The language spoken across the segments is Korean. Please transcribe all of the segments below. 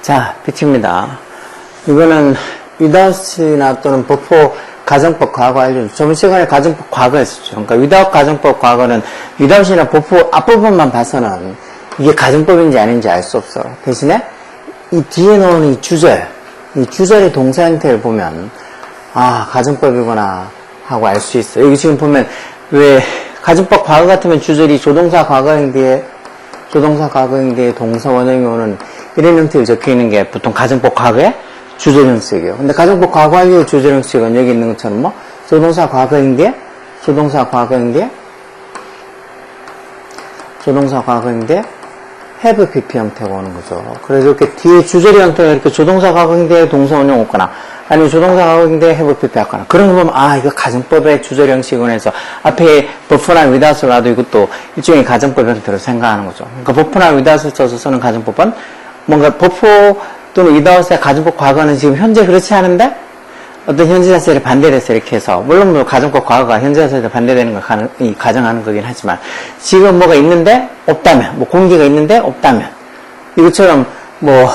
자, 빛입니다. 이거는 without이나 또는 before 가정법 과거 완료. 저번 시간에 가정법 과거 했었죠. 그러니까 without 가정법 과거는 without이나 before 앞부분만 봐서는 이게 가정법인지 아닌지 알 수 없어. 대신에 이 뒤에 나오는 이 주절의 동사 형태를 보면 아, 가정법이구나 하고 알 수 있어. 여기 지금 보면 왜 가정법 과거 같으면 주절이 조동사 과거형 뒤에 동사 원형이 오는 이런 형태로 적혀 있는 게 보통 가정법 과거의 주절 형식이에요. 근데 가정법 과거 완료의 주절 형식은 여기 있는 것처럼 뭐 조동사 과거형 뒤에 have pp 형태가 오는 거죠. 그래서 이렇게 뒤에 주절의 형태가 이렇게 조동사 과거형 뒤에 동사 원형 오거나 아니면 조동사 과거형 뒤에 have pp 하거나 그런 거 보면 아, 이거 가정법의 주절 형식으로 해서 앞에 before나 without을 놔도 이것도 일종의 가정법 형태로 생각하는 거죠. 그러니까 before나 without을 써서 쓰는 가정법은 뭔가 before 또는 without의 가정법 과거는 지금 현재 그렇지 않은데 어떤 현재 자세를 반대해서 이렇게 해서 물론 뭐 가정법 과거가 현재 자세에 반대되는 걸 가정하는 거긴 하지만 지금 뭐가 있는데 없다면 뭐 공기가 있는데 없다면 이것처럼 뭐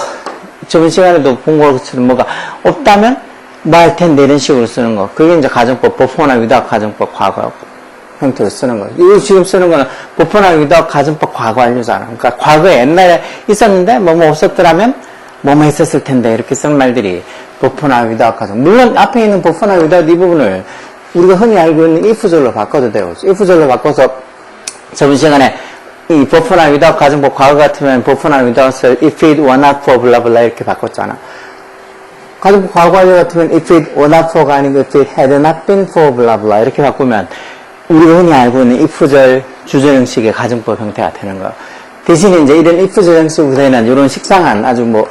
저번 시간에도 본 것처럼 뭐가 없다면 뭐 할 텐데 이런 식으로 쓰는 거 그게 이제 가정법 before나 without 가정법 과거 형태로 쓰는 거예요. 이거 지금 쓰는 거는 before나 without 가정법 과거 완료잖아. 그러니까 과거에 옛날에 있었는데 뭐뭐 없었더라면 뭐뭐 했었을 텐데 이렇게 쓰는 말들이 before나 without 가정. 물론 앞에 있는 before나 without 이 부분을 우리가 흔히 알고 있는 if절로 바꿔도 돼요. if절로 바꿔서 저번 시간에 이 before나 without 가정법 과거 같으면 before나 without을 if it were not for blah blah 이렇게 바꿨잖아. 가정법 과거 완료 같으면 if it were not for가 아니고 if it had not been for blah blah 이렇게 바꾸면 우리가 흔히 알고 있는 if절 주절 형식의 가정법 형태가 되는 거예요. 대신에 이제 이런 if절 형식으로 되는 이런 식상한 아주 뭐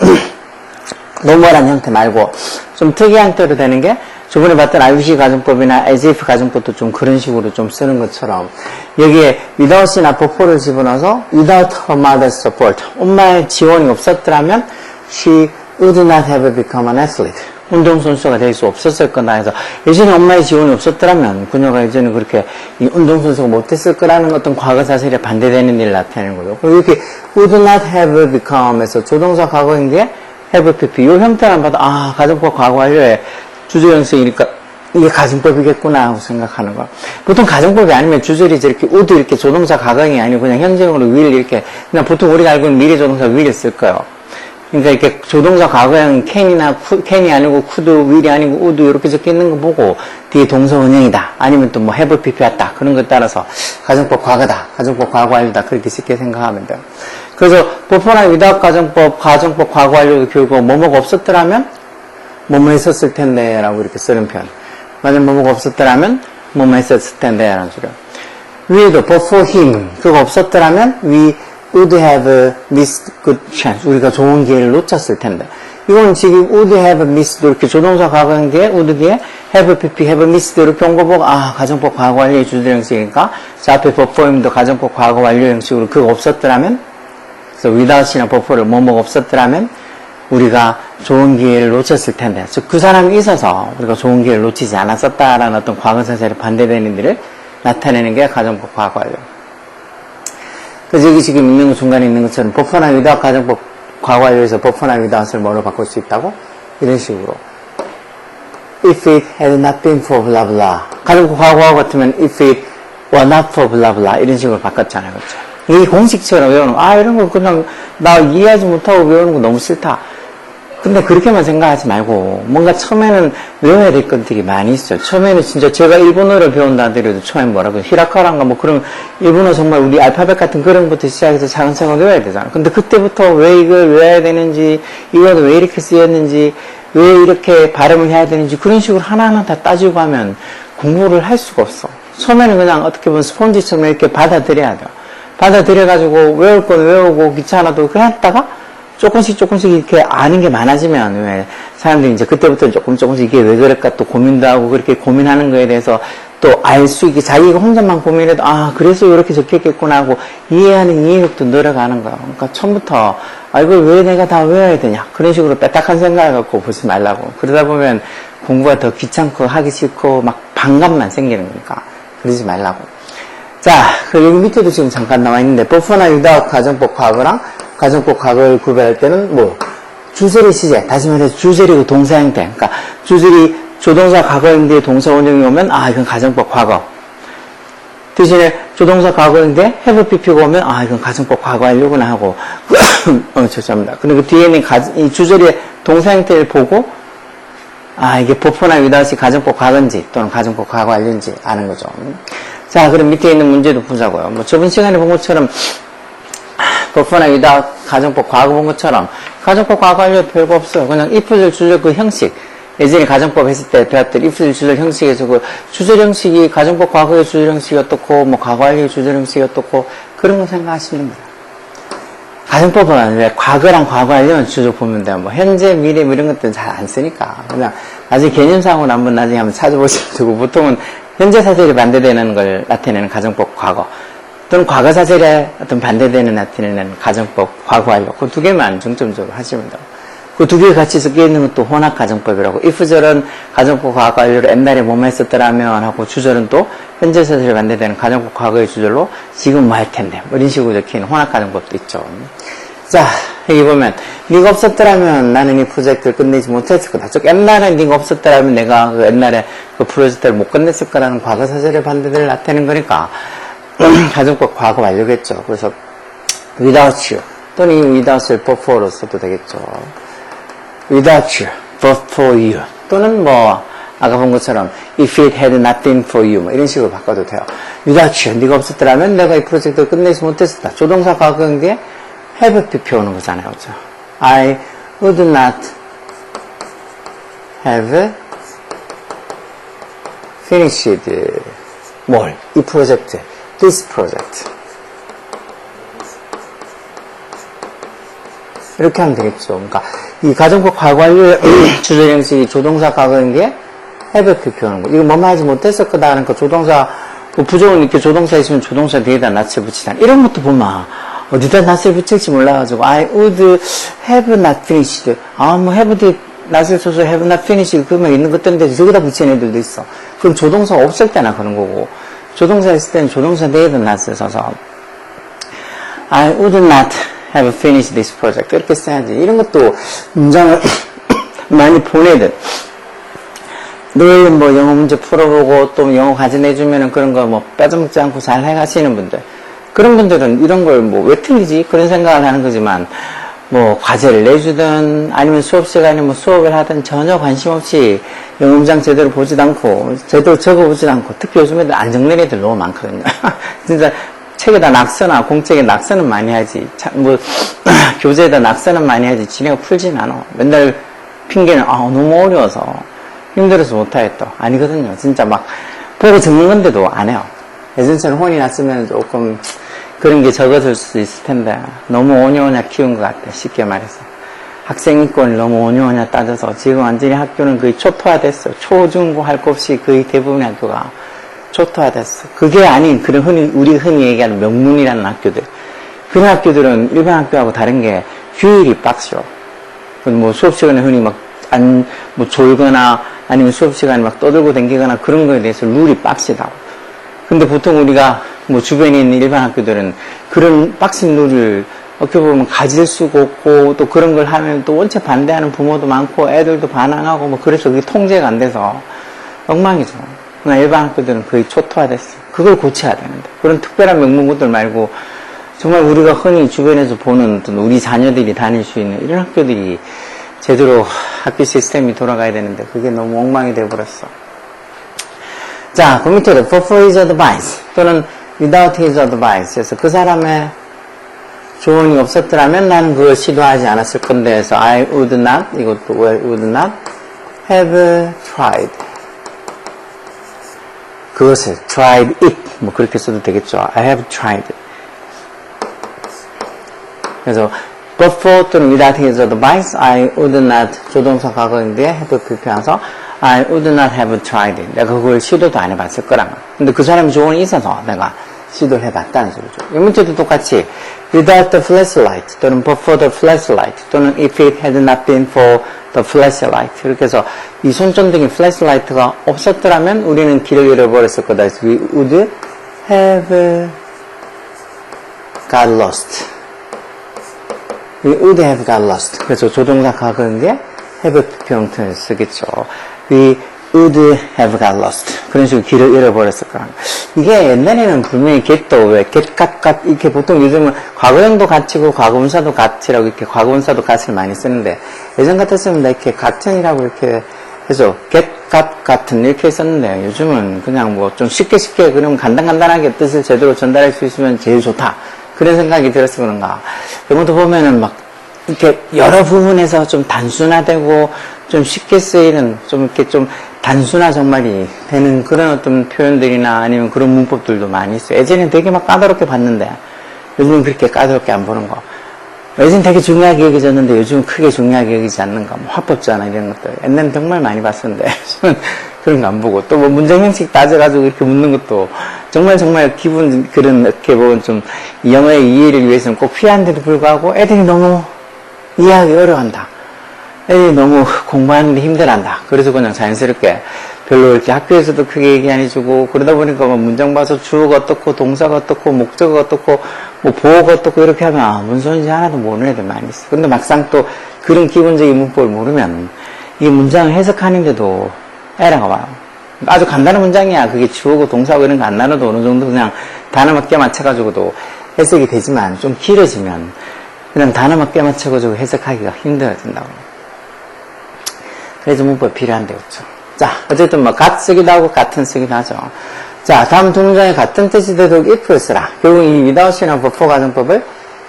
노멀한 형태 말고 좀 특이한 형태로 되는 게 저번에 봤던 IUC 가정법이나 as if 가정법도 좀 그런 식으로 좀 쓰는 것처럼 여기에 without이나 before를 집어넣어서 without her mother's support 엄마의 지원이 없었더라면 she would not have become an athlete 운동선수가 될 수 없었을 거다 해서 예전에 엄마의 지원이 없었더라면 그녀가 예전에 그렇게 이 운동선수가 못했을 거라는 어떤 과거 사실에 반대되는 일을 나타내는 거죠. 그리고 이렇게 would not have become 에서 조동사 과거인 게 have pp 이 형태만 봐도 아 가정법 과거 완료의 주절 형식이니까 이게 가정법이겠구나 하고 생각하는 거야. 보통 가정법이 아니면 주절이 이렇게 would 이렇게 조동사 과거형이 아니고 그냥 현재형으로 will 이렇게 그냥 보통 우리가 알고 있는 미래 조동사 will을 쓸 거예요. 그러니까 이렇게 조동사 과거형 can이 아니고 could, will이 아니고 would 이렇게 적혀 있는 거 보고 뒤에 동사 원형이다. 아니면 또 뭐 have pp 왔다. 그런 거에 따라서 가정법 과거다. 가정법 과거 완료다. 그렇게 쉽게 생각하면 돼요. 그래서 before나 without 가정법 과거 완료도 결국 뭐뭐가 없었더라면 뭐뭐 했었을 텐데 라고 이렇게 쓰는 표현. 만약 뭐뭐가 없었더라면 뭐뭐 했었을 텐데 라는 소리야. 위에도 before him 그거 없었더라면 we would have missed good chance. 우리가 좋은 기회를 놓쳤을 텐데. 이건 지금 would have missed 이렇게 조동사 과거인 게 would 뒤에 have pp, have missed 이렇게 온 거 보고 아 가정법 과거 완료의 주절 형식이니까 자 앞에 before him도 가정법 과거 완료 형식으로 그거 없었더라면 그래서 without이나 before를 뭐뭐가 없었더라면 우리가 좋은 기회를 놓쳤을 텐데 즉 그 사람이 있어서 우리가 좋은 기회를 놓치지 않았었다라는 어떤 과거 사실에 반대되는 일을 나타내는 게 가정법 과거 완료. 그래서 여기 지금 있는 거 중간에 있는 것처럼 before나 without 가정법 과거 완료에서 before나 without을 뭐로 바꿀 수 있다고? 이런 식으로 if it had not been for blah blah 가정법 과거 같으면 if it were not for blah blah 이런 식으로 바꿨잖아요. 그렇죠? 이 공식처럼 외우는 거 이런 거 그냥 나 이해하지 못하고 외우는 거 너무 싫다. 근데 그렇게만 생각하지 말고 뭔가 처음에는 외워야 될 것들이 많이 있어요. 처음에는 진짜 제가 일본어를 배운다 하더라도 처음에 뭐라고 히라카란가 뭐 그런 일본어 정말 우리 알파벳 같은 그런 것부터 시작해서 차근차근 외워야 되잖아. 근데 그때부터 왜 이걸 외워야 되는지 이거는 왜 이렇게 쓰였는지 왜 이렇게 발음을 해야 되는지 그런 식으로 하나하나 다 따지고 하면 공부를 할 수가 없어. 처음에는 그냥 어떻게 보면 스폰지처럼 이렇게 받아들여야 돼요. 받아들여가지고 외울 건 외우고 귀찮아도 그냥 했다가 조금씩 이렇게 아는 게 많아지면 왜 사람들이 이제 그때부터 조금씩 이게 왜 그럴까 또 고민도 하고 그렇게 고민하는 거에 대해서 또 알 수 있게 자기가 혼자만 고민해도 아 그래서 이렇게 적혔겠구나 하고 이해하는 이해력도 늘어가는 거야. 그러니까 처음부터 아 이걸 왜 내가 다 외워야 되냐 그런 식으로 빼딱한 생각을 갖고 보지 말라고. 그러다 보면 공부가 더 귀찮고 하기 싫고 막 반감만 생기는 거니까 그러지 말라고. 자, 여기 밑에도 지금 잠깐 나와 있는데, before without 가정법 과거랑 가정법 과거를 구별할 때는 뭐, 주절의 시제, 다시 말해서 주절이고 동사 형태. 그러니까 주절이 조동사 과거인데 동사 원형이 오면, 아, 이건 가정법 과거. 대신에 조동사 과거인데 have pp가 오면, 아, 이건 가정법 과거 하려구나 하고, 죄송합니다. 근데 그 뒤에는 이 주절의 동사 형태를 보고, 아, 이게 before나 without이 가정법 과거인지 또는 가정법 과거 완료인지 아는 거죠. 자, 그럼 밑에 있는 문제도 보자고요. 뭐 저번 시간에 본 것처럼 before나 without 가정법 과거 본 것처럼 가정법 과거 완료 별거 없어요. 그냥 if절 주절 그 형식. 예전에 가정법 했을 때 배웠던 if절 주절 형식에서 그 주절 형식이 가정법 과거의 주절 형식이 어떻고 뭐 과거 완료의 주절 형식이 어떻고 그런 거 생각하시면 됩니다. 가정법은 왜 과거랑 과거 완료는 주절 보면 돼요. 뭐 현재, 미래 뭐 이런 것들은 잘 안 쓰니까 그냥 나중에 개념상으로 나중에 한번 찾아보시면 되고 보통은 현재 사실이 반대되는 걸 나타내는 가정법 과거 또는 과거 사실에 어떤 반대되는 나타내는 가정법 과거 완료 그 두 개만 중점적으로 하시면 돼요. 그 두 개 같이 섞여 있는 것도 혼합 가정법이라고 if절은 가정법 과거 완료로 옛날에 뭐만 했었더라면 하고 주절은 또 현재 사실에 반대되는 가정법 과거의 주절로 지금 뭐 할 텐데 뭐 이런 식으로 적힌 혼합 가정법도 있죠. 자, 여기 보면 네가 없었더라면 나는 이 프로젝트를 끝내지 못했을 거다. 즉 옛날에 네가 없었더라면 내가 그 옛날에 그 프로젝트를 못 끝냈을 거라는 과거 사실의 반대를 나타내는 거니까 가정법 과거 완료겠죠. 그래서 without you 또는 without을 before로 써도 되겠죠. without you, but for you 또는 뭐 아까 본 것처럼 if it had not been for you 뭐 이런 식으로 바꿔도 돼요. without you 네가 없었더라면 내가 이 프로젝트를 끝내지 못했었다. 조동사 과거인데 have pp 오는 거잖아요. 그렇죠? I would not have finished 뭘? 이 프로젝트 this project 이렇게 하면 되겠죠. 그러니까 이 가정법 과거 완료의 주절 형식이 조동사 과거인 게 have pp 오는 거. 이거 뭐만 하지 못했을 거다 하는 거 조동사 뭐 부정은 이렇게 조동사 있으면 조동사 뒤에다 낫을 붙이잖아. 이런 것도 보면 어디다 낫을 붙일지 몰라가지고 I would have not finished 뭐 have 낫을 써서 have not finished 그러면 있는 것들인데 저기다 붙이는 애들도 있어. 그럼 조동사가 없을 때나 그런 거고 조동사 있을 때는 조동사 뒤에다 낫을 써서 I would not have finished this project 이렇게 써야지. 이런 것도 문장을 많이 보내듯 늘 뭐 영어 문제 풀어보고 또 영어 과제 내주면은 그런 거 뭐 빼먹지 않고 잘 해가시는 분들 그런 분들은 이런 걸 뭐 왜 틀리지? 그런 생각을 하는 거지만 뭐 과제를 내주든 아니면 수업 시간에 뭐 수업을 하든 전혀 관심 없이 영어 문장 제대로 보지도 않고 제대로 적어보지도 않고 특히 요즘 애들 안 적는 애들 너무 많거든요. 진짜 책에다 낙서나 공책에 낙서는 많이 하지 뭐 교재에다 낙서는 많이 하지 지네가 풀진 않아. 맨날 핑계는 너무 어려워서 힘들어서 못하겠다. 아니거든요. 진짜 막 보고 적는 건데도 안 해요. 예전처럼 혼이 났으면 조금 그런 게 적어질 수 있을 텐데 너무 오냐오냐 키운 것 같아. 쉽게 말해서 학생 인권을 너무 오냐오냐 따져서 지금 완전히 학교는 거의 초토화됐어. 초중고 할 것 없이 거의 대부분의 학교가 초토화됐어. 그게 아닌 그런 우리 흔히 얘기하는 명문이라는 학교들 그런 학교들은 일반 학교하고 다른 게 휴일이 빡셔. 뭐 수업 시간에 흔히 뭐 졸거나 아니면 수업 시간에 막 떠들고 다니거나 그런 거에 대해서 룰이 빡시다고. 근데 보통 우리가 뭐 주변에 있는 일반 학교들은 그런 빡신 룰을 어떻게 보면 가질 수가 없고 또 그런 걸 하면 또 원체 반대하는 부모도 많고 애들도 반항하고 뭐 그래서 그게 통제가 안 돼서 엉망이죠. 그러나 일반 학교들은 거의 초토화됐어. 그걸 고쳐야 되는데 그런 특별한 명문고들 말고 정말 우리가 흔히 주변에서 보는 어떤 우리 자녀들이 다닐 수 있는 이런 학교들이 제대로 학교 시스템이 돌아가야 되는데 그게 너무 엉망이 돼버렸어. 자, 그 밑에도 for his advice 또는 without his advice 그래서 그 사람의 조언이 없었더라면 나는 그걸 시도하지 않았을 건데 해서 I would not 이것도 would not have tried 그것을 tried it 뭐 그렇게 써도 되겠죠. I have tried 그래서 but for 또는 without his advice I would not 조동사 과거인데 have 필요해서 I would not have tried it. 내가 그걸 시도도 안 해봤을 거라면. 근데 그 사람이 조언이 있어서 내가 시도를 해봤다는 소리죠. 이 문제도 똑같이 without the flashlight 또는 but for the flashlight 또는 if it had not been for the flashlight 이렇게 해서 이 손전등이 flashlight가 없었더라면 우리는 길을 잃어버렸을 거다. 그래서 we would have got lost. We would have got lost. 그래서 조동사 과거인데 have 형태를 쓰겠죠. We would have got lost. 그런 식으로 길을 잃어버렸을 거라. 이게 옛날에는 분명히 get도 왜 get, got, 이렇게 보통 요즘은 과거형도 gat이고 과거분사도 gat이라고 이렇게 과거분사도 gat을 많이 쓰는데 예전 같았으면 이렇게 같은이라고 이렇게 해서 get, got, 같은 이렇게 썼는데 요즘은 그냥 뭐 좀 쉽게 그럼 간단하게 뜻을 제대로 전달할 수 있으면 제일 좋다. 그런 생각이 들어서 그런가. 영어도 보면은 막 이렇게 여러 부분에서 좀 단순화되고 좀 쉽게 쓰이는 좀 이렇게 좀 단순화 정말이 되는 그런 어떤 표현들이나 아니면 그런 문법들도 많이 있어요. 예전엔 되게 막 까다롭게 봤는데 요즘은 그렇게 까다롭게 안 보는 거. 예전 되게 중요하게 여겨졌는데 요즘은 크게 중요하게 여기지 않는 거. 뭐 화법자나 이런 것들. 옛날엔 정말 많이 봤었는데 요즘은 그런 거 안 보고 또 뭐 문장 형식 따져가지고 이렇게 묻는 것도 정말 기분 그런 이렇게 보면 좀 영어의 이해를 위해서는 꼭 필요한데도 불구하고 애들이 너무 이해하기 어려워한다. 애들이 너무 공부하는데 힘들어한다. 그래서 그냥 자연스럽게 별로 이렇게 학교에서도 크게 얘기 안 해주고 그러다 보니까 막 문장 봐서 주어가 어떻고 동사가 어떻고 목적어가 어떻고 뭐 보어가 어떻고 이렇게 하면 아, 무슨 소리인지 하나도 모르는 애들 많이 있어. 근데 막상 또 그런 기본적인 문법을 모르면 이 문장을 해석하는데도 에러가 와요. 아주 간단한 문장이야. 그게 주어고 동사고 이런 거 안 나눠도 어느 정도 그냥 단어만 껴맞춰가지고도 해석이 되지만 좀 길어지면 그냥 단어만 껴맞춰가지고 해석하기가 힘들어진다고. 그래서 문법이 필요한데, 그렇죠? 자, 어쨌든 뭐 같 쓰기도 하고 같은 쓰기도 하죠. 자, 다음 동작에 같은 뜻이 되도록 if를 쓰라. 결국 이 without이나 before 가정법을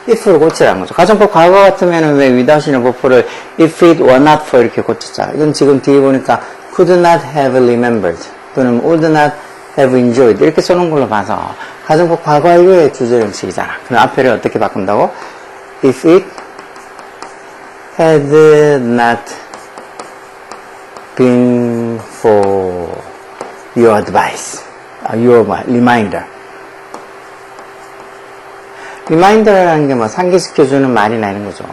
if로 고치라는 거죠. 가정법 과거 같으면은 왜 without이나 before를 if it were not for 이렇게 고쳤잖아. 이건 지금 뒤에 보니까 could not have remembered 또는 would not have enjoyed 이렇게 써놓은 걸로 봐서 가정법 과거 완료의 주절 형식이잖아. 그럼 앞에를 어떻게 바꾼다고? If it had not been for your advice, your reminder. 리마인더라는 게 뭐 상기시켜주는 말이나 이런 거죠.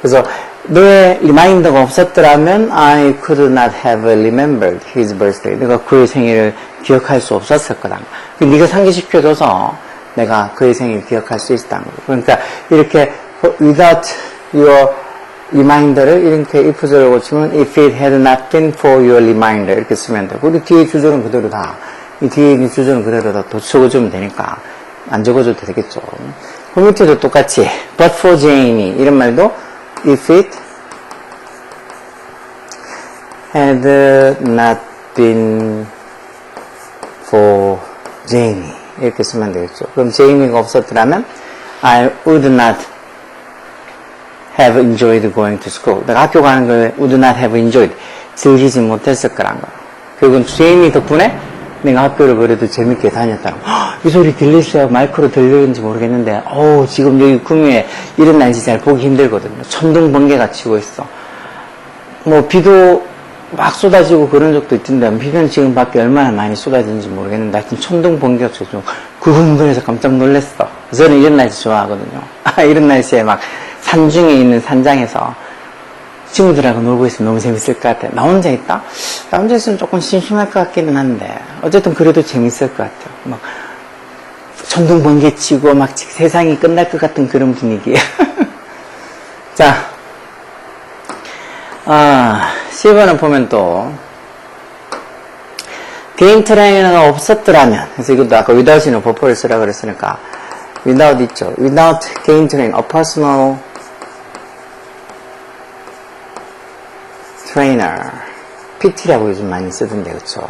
그래서 너의 리마인더가 없었더라면 I could not have remembered his birthday. 내가 그의 생일을 기억할 수 없었을 거다. 네가 상기시켜줘서 내가 그의 생일을 기억할 수 있었다는 거죠. 그러니까 이렇게 without your reminder를 이렇게 if절을 고치면 if it had not been for your reminder 이렇게 쓰면 되고 우리 뒤에 주절은 그대로 다 이 뒤에 있는 주절은 그대로 다 적어주면 되니까 안 적어줘도 되겠죠. 그 밑에도 똑같이 but for Jamie 이런 말도 if it had not been for Jamie 이렇게 쓰면 되겠죠. 그럼 Jamie가 없었더라면 I would not have enjoyed going to school. 내가 학교 가는 걸 would not have enjoyed 즐기지 못했을 거란 거야. 결국은 Jamie 덕분에 내가 학교를 그래도 재밌게 다녔다는 거. 이 소리 들리세요? 마이크로 들리는지 모르겠는데, 지금 여기 구미에 이런 날씨 잘 보기 힘들거든요. 천둥 번개가 치고 있어. 뭐, 비도 막 쏟아지고 그런 적도 있던데, 비는 지금 밖에 얼마나 많이 쏟아지는지 모르겠는데, 하여튼 천둥 번개가 좀 구근거려서 깜짝 놀랐어. 저는 이런 날씨 좋아하거든요. 이런 날씨에 막 산중에 있는 산장에서 친구들하고 놀고 있으면 너무 재밌을 것 같아요. 나 혼자 있다? 나 혼자 있으면 조금 심심할 것 같기는 한데 어쨌든 그래도 재밌을 것 같아요. 막 천둥 번개 치고 막 세상이 끝날 것 같은 그런 분위기. 자, 10번을 보면 또 개인 트레이너가 없었더라면 그래서 이것도 아까 without이는 버퍼를 쓰라 그랬으니까 without 있죠. without 개인 트레이너, a personal trainer, PT라고 요즘 많이 쓰던데, 그쵸?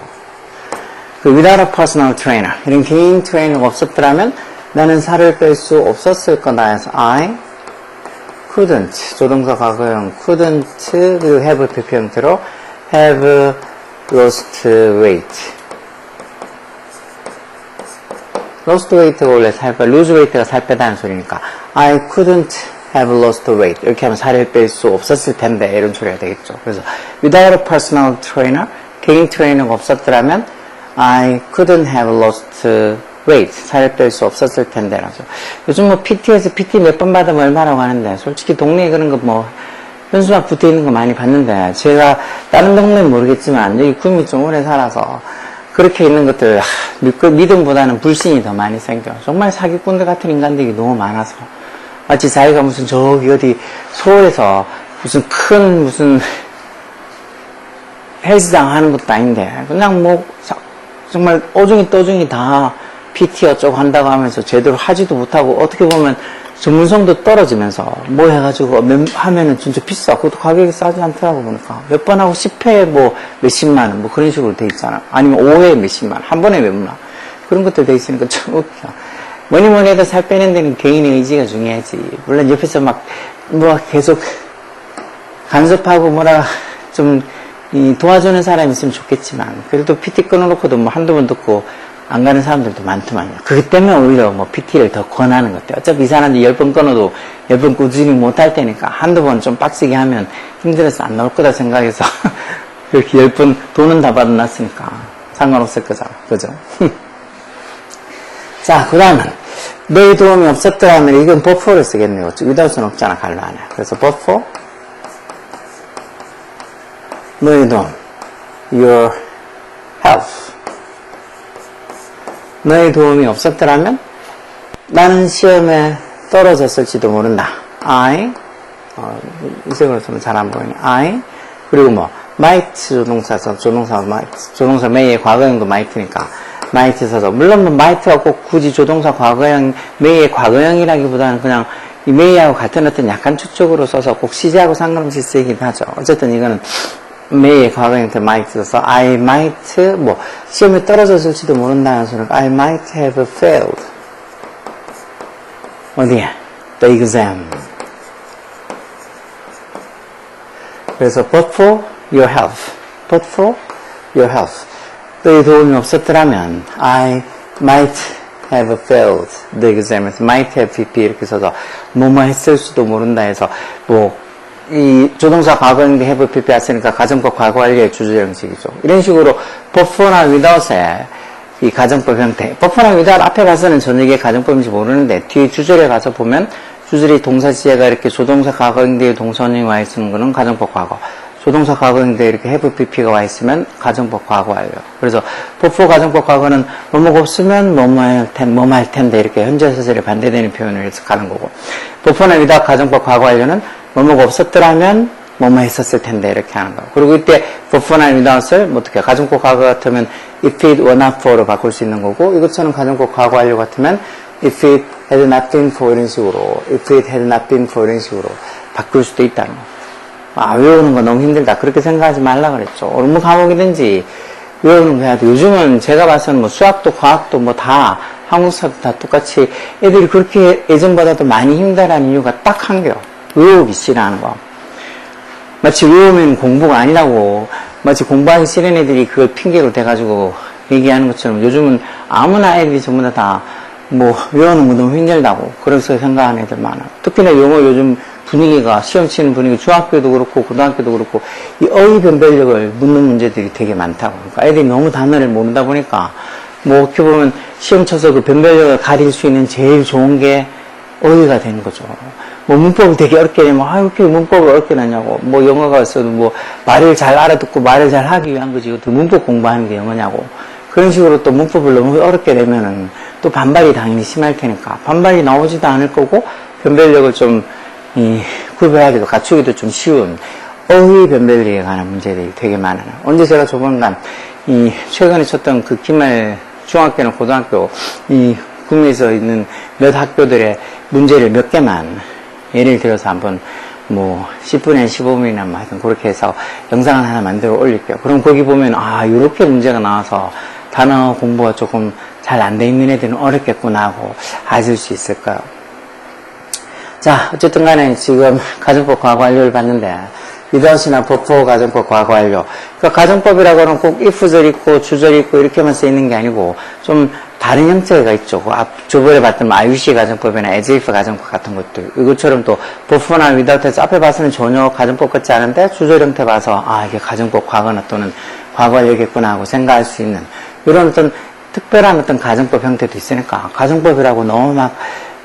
그 without a personal trainer, 이런 개인 트레이너가 없었더라면 나는 살을 뺄 수 없었을 거다 해서 I couldn't, 조동사 과거형 couldn't, 그리고 have PP 형태로 have lost weight. lost weight가 원래 lose weight가 살 빼다는 소리니까 I couldn't have lost weight 이렇게 하면 살을 뺄 수 없었을 텐데 이런 소리가 되겠죠. 그래서 without a personal trainer 개인 트레이너가 없었더라면 I couldn't have lost weight 살을 뺄 수 없었을 텐데 라죠. 요즘 뭐 PT에서 PT 몇 번 받으면 얼마라고 하는데 솔직히 동네에 그런 거 뭐 현수막 붙어 있는 거 많이 봤는데 제가 다른 동네는 모르겠지만 여기 구미 좀 오래 살아서 그렇게 있는 것들, 믿음보다는 불신이 더 많이 생겨. 정말 사기꾼들 같은 인간들이 너무 많아서. 마치 자기가 무슨 저기 어디 서울에서 무슨 헬스장 하는 것도 아닌데, 그냥 뭐, 정말 오중이 떠중이 다 PT 어쩌고 한다고 하면서 제대로 하지도 못하고, 어떻게 보면 전문성도 떨어지면서 뭐 해가지고 하면은 진짜 비싸. 그것도 가격이 싸지 않더라고 보니까. 몇 번 하고 10회에 뭐 몇십만 원 뭐 그런 식으로 돼 있잖아. 아니면 5회에 몇십만 원, 한 번에 몇만 원. 그런 것들 돼 있으니까 참 웃겨. 뭐니 해도 살 빼는 데는 개인의 의지가 중요하지. 물론 옆에서 막 뭐 계속 간섭하고 뭐라 좀 도와주는 사람이 있으면 좋겠지만, 그래도 PT 끊어놓고도 뭐 한두 번 듣고 안 가는 사람들도 많더만요. 그것 때문에 오히려 뭐 PT를 더 권하는 것 같아요. 어차피 이 사람들이 10번 끊어도 10번 꾸준히 못할 테니까 한두 번 좀 빡세게 하면 힘들어서 안 나올 거다 생각해서 그렇게 10번 돈은 다 받아놨으니까 상관없을 거잖아. 그죠? 자, 그 다음은 너의 도움이 없었더라면 이건 버퍼를 쓰겠네요. without은 없잖아, 갈로 안에. 그래서 buffer, 너의 도움, your help. 너의 도움이 없었더라면 나는 시험에 떨어졌을지도 모른다. I, 이 색으로 쓰면 잘 안 보이네. I, 그리고 뭐 might 조동사 may의 과거형도 might니까 might 써서, 물론 뭐 might가 꼭 굳이 조동사 과거형 may의 과거형이라기보다는 그냥 이 may하고 같은 어떤 약간 축적으로 써서 꼭 시제하고 상관없이 쓰이긴 하죠. 어쨌든 이거는 may의 과거 형태 might 써서 I might 뭐 시험에 떨어졌을지도 모른다는 소리는 I might have failed 어디에? the exam. 그래서 but for your help, but for your help. 너의 도움이 없었더라면 I might have failed the exam. might have pp 이렇게 써서 뭐뭐 했을 수도 모른다 해서 뭐 이 조동사 과거형도 have pp 했으니까 가정법 과거 완료의 주제 형식이죠. 이런 식으로 before나 without의 이 가정법 형태. before나 without 앞에 가서는 전혀 이게 가정법인지 모르는데 뒤에 주절에 가서 보면 주절이 동사 지혜가 이렇게 조동사 과거형대의 동사원형이 와 있는 거는 가정법 과거. 조동사 과거형대에 이렇게 have pp가 와 있으면 가정법 과거 완료. 그래서 before 가정법 과거는 뭐뭐가 없으면 뭐뭐 할 텐데 이렇게 현재 사실에 반대되는 표현을 해서 가는 거고. before나 without 가정법 과거 완료는 뭐뭐가 없었더라면 뭐뭐 했었을 텐데 이렇게 하는 거. 그리고 이때 before나 without을 뭐 어떻게 가정법 과거 같으면 if it were not for로 바꿀 수 있는 거고, 이것처럼 가정법 과거 완료 같으면 if it had not been for 이런 식으로, if it had not been for 이런 식으로 바꿀 수도 있다는 거. 아, 외우는 거 너무 힘들다. 그렇게 생각하지 말라 그랬죠. 어느 과목이든지 외우는 거 해야 돼. 요즘은 제가 봐서는 뭐 수학도 과학도 뭐 다 한국사도 다 똑같이 애들이 그렇게 예전보다도 많이 힘들어하는 이유가 딱 한 개요. 외우기 싫어하는 거. 마치 외우면 공부가 아니라고, 마치 공부하기 싫은 애들이 그걸 핑계로 대가지고 얘기하는 것처럼 요즘은 아무나 애들이 전부 다 뭐 외우는 거 너무 힘들다고 그래서 생각하는 애들 많아. 특히나 영어 요즘 분위기가, 시험 치는 분위기, 중학교도 그렇고 고등학교도 그렇고 이 어휘 변별력을 묻는 문제들이 되게 많다고. 그러니까 애들이 너무 단어를 모르다 보니까 뭐 어떻게 보면 시험 쳐서 그 변별력을 가릴 수 있는 제일 좋은 게 어휘가 되는 거죠. 뭐 문법을 되게 어렵게 내면 아, 이렇게 문법을 어렵게 내냐고. 뭐 영어가 있어도 뭐 말을 잘 알아듣고 말을 잘 하기 위한 거지. 이것도 문법 공부하는 게 영어냐고. 그런 식으로 또 문법을 너무 어렵게 내면은 또 반발이 당연히 심할 테니까 반발이 나오지도 않을 거고, 변별력을 좀 구별하기도 갖추기도 좀 쉬운 어휘 변별력에 관한 문제들이 되게 많아요. 언제 제가 조만간 최근에 쳤던 그 기말 중학교나 고등학교 국내에서 있는 몇 학교들의 문제를 몇 개만 예를 들어서 한번 뭐 10분에 15분이나 뭐 하여튼 그렇게 해서 영상을 하나 만들어 올릴게요. 그럼 거기 보면 아, 이렇게 문제가 나와서 단어 공부가 조금 잘 안 돼 있는 애들은 어렵겠구나 하고 아실 수 있을 거예요. 자, 어쨌든 간에 지금 가정법 과거 완료를 봤는데 without이나 before 가정법 과거 완료. 그러니까 가정법이라고 하면 꼭 if절 있고 주절 있고 이렇게만 쓰이는 게 아니고 좀 다른 형태가 있죠. 그 저번에 봤던 IUC 가정법이나 as if 가정법 같은 것들. 이것처럼 또 before나 without에서 앞에 봐서는 전혀 가정법 같지 않은데 주절 형태 봐서 아, 이게 가정법 과거나 또는 과거 완료겠구나 하고 생각할 수 있는 이런 어떤 특별한 어떤 가정법 형태도 있으니까 가정법이라고 너무 막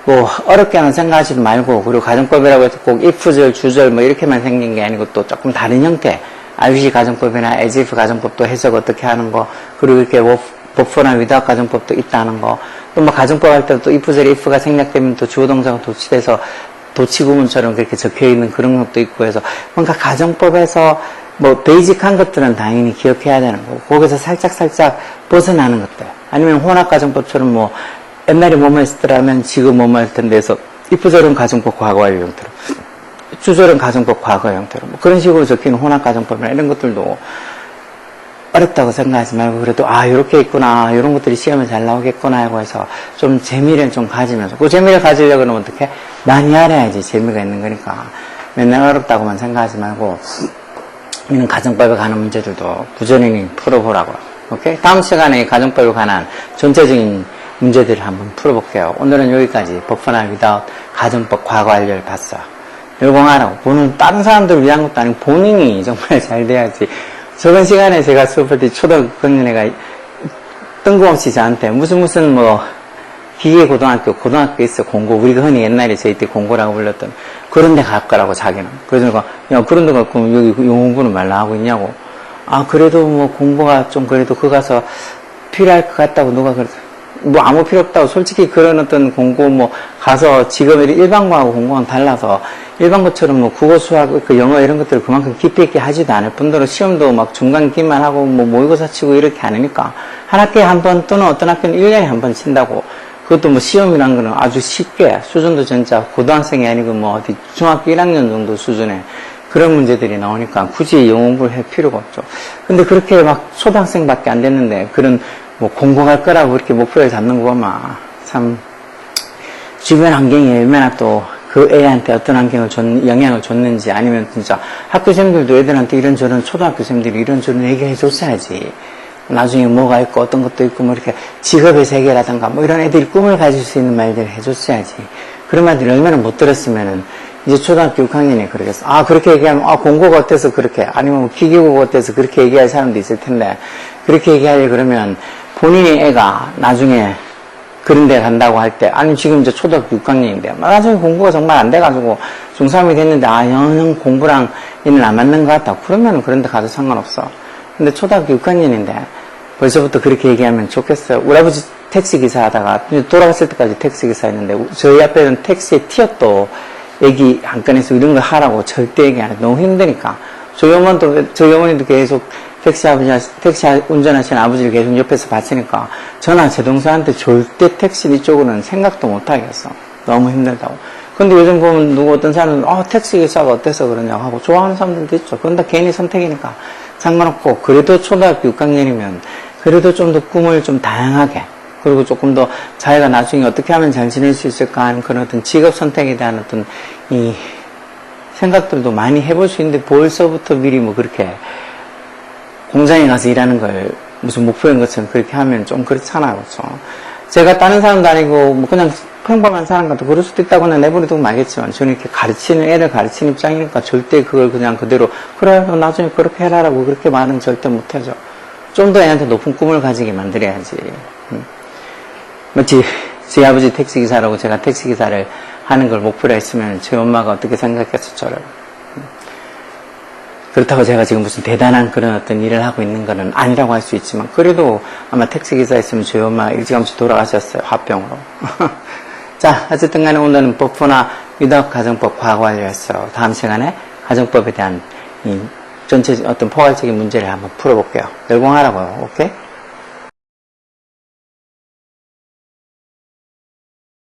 뭐 어렵게는 생각하지 말고, 그리고 가정법이라고 해서 꼭 if절, 주절 뭐 이렇게만 생긴 게 아니고 또 조금 다른 형태, IUC 가정법이나 as if 가정법도 해석 어떻게 하는 거, 그리고 이렇게 before나 without 가정법도 있다는 거, 또 뭐 가정법 할 때도 if 절 if가 생략되면 또 주어 동사가 도치돼서 도치구문처럼 그렇게 적혀 있는 그런 것도 있고 해서 뭔가 가정법에서 뭐 베이직한 것들은 당연히 기억해야 되는 거고 거기서 살짝 벗어나는 것들 아니면 혼합가정법처럼 뭐 옛날에 뭐뭐 했더라면 지금 뭐뭐 할 텐데 해서 if절은 가정법 과거 완료 형태로 주절은 가정법 과거 형태로 뭐 그런 식으로 적힌 혼합가정법이나 이런 것들도 어렵다고 생각하지 말고 그래도 이렇게 있구나 이런 것들이 시험에 잘 나오겠구나 하고 해서 좀 재미를 좀 가지면서 그 재미를 가지려고 그러면 어떻게 많이 알아야지 재미가 있는 거니까 맨날 어렵다고만 생각하지 말고 이런 가정법에 관한 문제들도 부지런히 풀어보라고요. 오케이? 다음 시간에 가정법에 관한 전체적인 문제들을 한번 풀어볼게요. 오늘은 여기까지 before나 without 가정법 과거 완료를 봤어요. 열공하라고 보는 다른 사람들을 위한 것도 아니고 본인이 정말 잘 돼야지. 저번 시간에 제가 수업할 때 초등학교 애가 뜬금없이 저한테 무슨 뭐 기계고등학교 있어 공고 우리가 흔히 옛날에 저희 때 공고라고 불렀던 그런 데 갈 거라고 자기는 그래서 내가 야 그런 데 갖고 여기 영어 공부는 말라 하고 있냐고 그래도 뭐 공부가 좀 그래도 그거 가서 필요할 것 같다고 누가 그랬어 뭐 아무 필요 없다고 솔직히 그런 어떤 공고 뭐 가서 지금 일반고하고 공고는 달라서 일반고처럼 뭐 국어 수학 그 영어 이런 것들을 그만큼 깊이 있게 하지도 않을 뿐더러 시험도 막 중간 기만 하고 뭐 모의고사 치고 이렇게 하니까 한 학기에 한 번 또는 어떤 학교는 1년에 한 번 친다고 그것도 뭐 시험이란 거는 아주 쉽게 수준도 진짜 고등학생이 아니고 뭐 어디 중학교 1학년 정도 수준의 그런 문제들이 나오니까 굳이 영어 공부를 할 필요가 없죠. 근데 그렇게 막 초등학생밖에 안 됐는데 그런 뭐 공부할 거라고 그렇게 목표를 잡는 거 보면 참 주변 환경이 얼마나 또 그 애한테 어떤 영향을 줬는지 아니면 진짜 학교생들도 애들한테 이런저런 초등학교생들이 이런저런 얘기해 줬어야지. 나중에 뭐가 있고 어떤 것도 있고 뭐 이렇게 직업의 세계라든가 뭐 이런 애들이 꿈을 가질 수 있는 말들을 해줬어야지. 그런 말들을 얼마나 못 들었으면은 이제 초등학교 6학년에 그러겠어. 그렇게 얘기하면 공고가 어때서 그렇게 아니면 뭐 기계고가 어때서 그렇게 얘기할 사람도 있을 텐데 그렇게 얘기하려 그러면 본인의 애가 나중에 그런 데 간다고 할 때 아니 지금 이제 초등학교 6학년인데 나중에 공부가 정말 안 돼가지고 중3이 됐는데 형 공부랑 얘는 안 맞는 것 같다. 그러면 그런 데 가도 상관없어. 근데 초등학교 6학년인데 벌써부터 그렇게 얘기하면 좋겠어요. 우리 아버지 택시기사 하다가 돌아갔을 때까지 택시기사 했는데 저희 앞에는 택시에 티어또 얘기 안 꺼내서 이런 거 하라고 절대 얘기 안 해. 너무 힘드니까. 저희 어머니도 계속 택시 운전하시는 아버지를 계속 옆에서 봤으니까 저나 제 동생한테 절대 택시 이쪽으로는 생각도 못 하겠어. 너무 힘들다고. 근데 요즘 보면 어떤 사람은 택시기사가 어때서 그러냐고 하고 좋아하는 사람들도 있죠. 그건 다 개인의 선택이니까 상관없고 그래도 초등학교 6학년이면 그래도 좀 더 꿈을 좀 다양하게 그리고 조금 더 자기가 나중에 어떻게 하면 잘 지낼 수 있을까 하는 그런 어떤 직업 선택에 대한 어떤 이 생각들도 많이 해볼 수 있는데 벌써부터 미리 뭐 그렇게 공장에 가서 일하는 걸 무슨 목표인 것처럼 그렇게 하면 좀 그렇잖아요. 그렇죠? 제가 다른 사람도 아니고 뭐 그냥 평범한 사람 같아도 그럴 수도 있다고는 내버려두고 말겠지만 저는 이렇게 애를 가르치는 입장이니까 절대 그걸 그냥 그대로 그래 나중에 그렇게 해라라고 그렇게 말은 절대 못하죠. 좀 더 애한테 높은 꿈을 가지게 만들어야지. 마치 제 아버지 택시기사라고 제가 택시기사를 하는 걸 목표로 했으면 제 엄마가 어떻게 생각했어 저를. 그렇다고 제가 지금 무슨 대단한 그런 어떤 일을 하고 있는 거는 아니라고 할 수 있지만 그래도 아마 택시기사였으면 저희 엄마 일찌감치 돌아가셨어요. 화병으로. 자 어쨌든 간에 오늘은 before나 without 가정법 과거 완료했어요. 다음 시간에 가정법에 대한 이 전체 어떤 포괄적인 문제를 한번 풀어볼게요. 열공하라고요. 오케이?